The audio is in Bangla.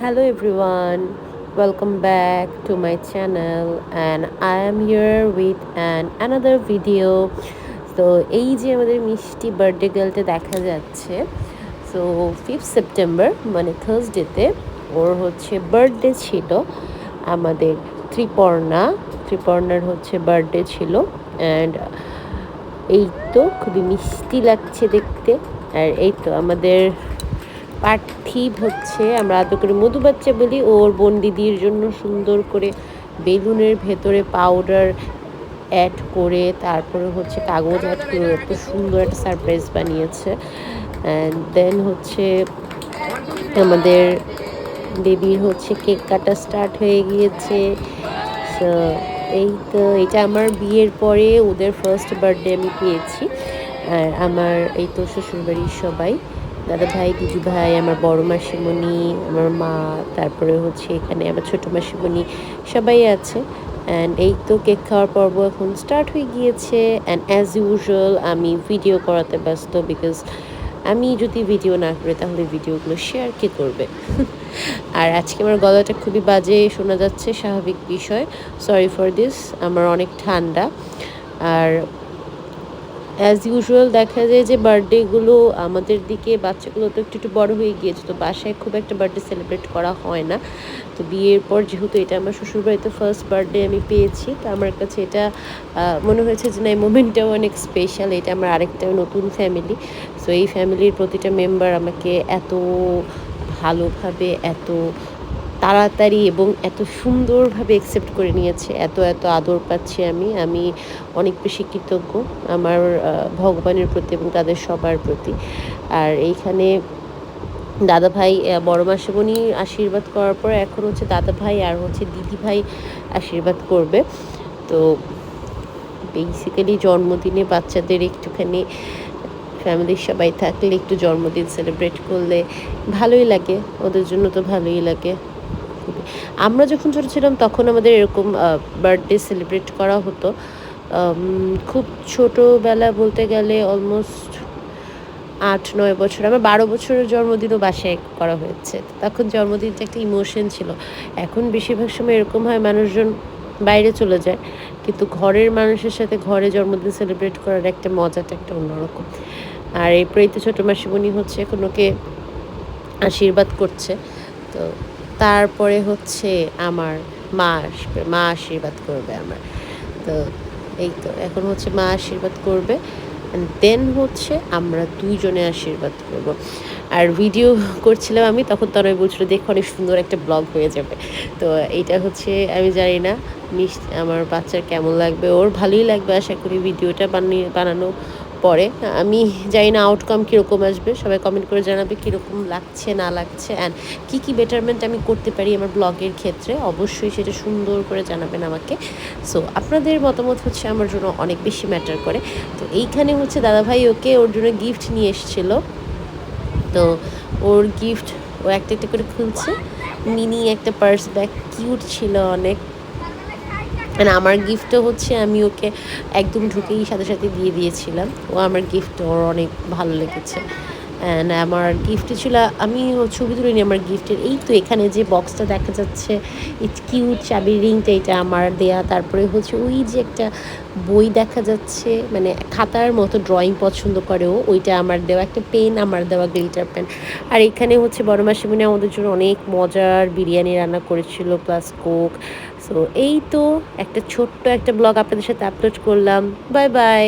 Hello everyone, welcome back to my channel and I am here with another video. So এই যে আমাদের মিষ্টি বার্থডে গার্লটা দেখা যাচ্ছে, সো 5th সেপ্টেম্বর মানে থার্সডেতে ওর হচ্ছে বার্থডে ছিল। আমাদের ত্রিপর্ণার হচ্ছে বার্থডে ছিল অ্যান্ড এই তো খুবই মিষ্টি লাগছে দেখতে। আর এই তো আমাদের পার্থিব হচ্ছে, আমরা আদৌ করে মধু বাচ্চা বলি, ওর বোন দিদির জন্য সুন্দর করে বেলুনের ভেতরে পাউডার অ্যাড করে তারপরে হচ্ছে কাগজ অ্যাড করে এত সুন্দর একটা সারপ্রাইজ বানিয়েছে। অ্যান্ড দেন হচ্ছে আমাদের বেবির হচ্ছে কেক কাটা স্টার্ট হয়ে গিয়েছে। সো এই তো এটা আমার বিয়ের পরে ওদের ফার্স্ট বার্থডে আমি পেয়েছি। আর আমার এই তো শ্বশুরবাড়ির সবাই, দাদা ভাই, দিদি ভাই, আমার বড় মাসিমণি, আমার মা, তারপরে হচ্ছে এখানে আমার ছোটো মাসিমণি সবাই আছে। অ্যান্ড এই তো কেক খাওয়ার পর্ব এখন স্টার্ট হয়ে গিয়েছে। অ্যান্ড অ্যাজ ইউজুয়াল আমি ভিডিও করাতে ব্যস্ত, বিকজ আমি যদি ভিডিও না করি তাহলে ভিডিওগুলো শেয়ার কে করবে। আর আজকে আমার গলাটা খুবই বাজে শোনা যাচ্ছে, স্বাভাবিক বিষয়, সরি ফর দিস। আমার অনেক ঠান্ডা। আর অ্যাজ ইউজুয়াল দেখা যায় যে বার্থডেগুলো আমাদের দিকে বাচ্চাগুলো তো একটু বড় হয়ে গিয়েছে, তো বাসায় খুব একটা বার্থডে সেলিব্রেট করা হয় না। তো বিয়ের পর যেহেতু এটা আমার শ্বশুরবাড়িতে ফার্স্ট বার্থডে আমি পেয়েছি, তো আমার কাছে এটা মনে হয়েছে যে না, এই মোমেন্টটাও অনেক স্পেশাল। এটা আমার আরেকটা নতুন ফ্যামিলি। সো এই ফ্যামিলির প্রতিটা মেম্বার আমাকে এত ভালোভাবে, এত তাড়াতাড়ি এবং এত সুন্দরভাবে অ্যাকসেপ্ট করে নিয়েছে, এত আদর পাচ্ছি আমি অনেক বেশি কৃতজ্ঞ আমার ভগবানের প্রতি এবং তাদের সবার প্রতি। আর এইখানে দাদা ভাই, বড় মাসিমণি আশীর্বাদ করার পর এখন হচ্ছে দাদা ভাই আর হচ্ছে দিদি ভাই আশীর্বাদ করবে। তো বেসিক্যালি জন্মদিনে বাচ্চাদের একটুখানি ফ্যামিলির সবাই থাকলে একটু জন্মদিন সেলিব্রেট করলে ভালোই লাগে, ওদের জন্য তো ভালোই লাগে। আমরা যখন ছোটো ছিলাম তখন আমাদের এরকম বার্থডে সেলিব্রেট করা হতো। খুব ছোটোবেলা বলতে গেলে অলমোস্ট 8-9 বছর, আমার 12 বছরের জন্মদিনও বাসায় করা হয়েছে। তখন জন্মদিনটা একটা ইমোশন ছিল। এখন বেশিরভাগ সময় এরকম হয় মানুষজন বাইরে চলে যায়, কিন্তু ঘরের মানুষের সাথে ঘরে জন্মদিন সেলিব্রেট করার একটা মজাটা একটা অন্যরকম। আর এরপরেই তো ছোটো মাসিমণি হচ্ছে এখন ওকে আশীর্বাদ করছে। তো তারপরে হচ্ছে আমার মা আসবে, মা আশীর্বাদ করবে আমার। তো এই তো এখন হচ্ছে মা আশীর্বাদ করবে, দেন হচ্ছে আমরা দুইজনে আশীর্বাদ করব। আর ভিডিও করছিলাম আমি, তখন তনয় বলছিল দেখো অনেক সুন্দর একটা ব্লগ হয়ে যাবে। তো এইটা হচ্ছে আমি জানি না আমার বাচ্চার কেমন লাগবে, ওর ভালোই লাগবে আশা করি ভিডিওটা বানানো পরে। আমি জানি না আউটকাম কীরকম আসবে, সবাই কমেন্ট করে জানাবে কীরকম লাগছে না লাগছে, অ্যান্ড কী বেটারমেন্ট আমি করতে পারি আমার ব্লগের ক্ষেত্রে, অবশ্যই সেটা সুন্দর করে জানাবেন আমাকে। সো আপনাদের মতামত হচ্ছে আমার জন্য অনেক বেশি ম্যাটার করে। তো এইখানে হচ্ছে দাদাভাই ওকে ওর জন্য গিফট নিয়ে এসেছিলো। তো ওর গিফট ও একটা করে খুলছে, মিনি একটা পার্স ব্যাগ, কিউট ছিল অনেক। মানে আমার গিফটও হচ্ছে আমি ওকে একদম ঢুকেই সাথে সাথে দিয়ে দিয়েছিলাম, ও আমার গিফট ওর অনেক ভালো লেগেছে। অ্যান্ড আমার গিফট ছিল, আমি ছবি তুলিনি আমার গিফটের। এই তো এখানে যে বক্সটা দেখা যাচ্ছে, ইটস কিউট, চাবির রিংটা এটা আমার দেয়া। তারপরে হচ্ছে ওই যে একটা বই দেখা যাচ্ছে, মানে খাতার মতো ড্রয়িং পছন্দ করে ও, ওইটা আমার দেওয়া। একটা পেন আমার দেওয়া, গ্লিটার পেন। আর এখানে হচ্ছে বড় মাসিমণি আমাদের জন্য অনেক মজার বিরিয়ানি রান্না করেছিল, প্লাস কোক। সো এই তো একটা ছোট্ট একটা ব্লগ আপনাদের সাথে আপলোড করলাম। Bye bye.